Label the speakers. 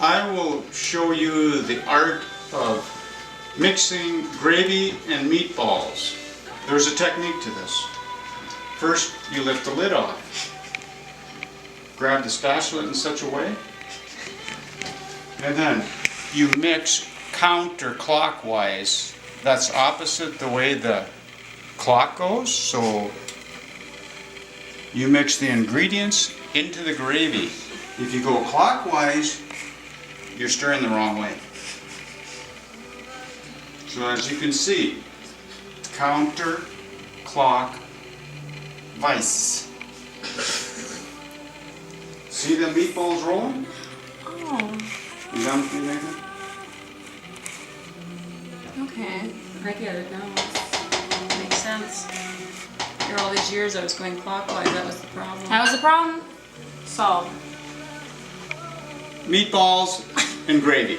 Speaker 1: I will show you the art of mixing gravy and meatballs. There's a technique to this. First, you lift the lid off. Grab the spatula in such a way, and then you mix counterclockwise. That's opposite the way the clock goes, so you mix the ingredients into the gravy. If you go clockwise, you're stirring the wrong way. So as you can see, counterclockwise. See the meatballs rolling?
Speaker 2: Oh.
Speaker 1: You done with me, Nathan?
Speaker 2: Okay, I get it now. Makes sense. After all these years I was going clockwise, that was the problem. That was the problem? Solved.
Speaker 1: Meatballs and gravy.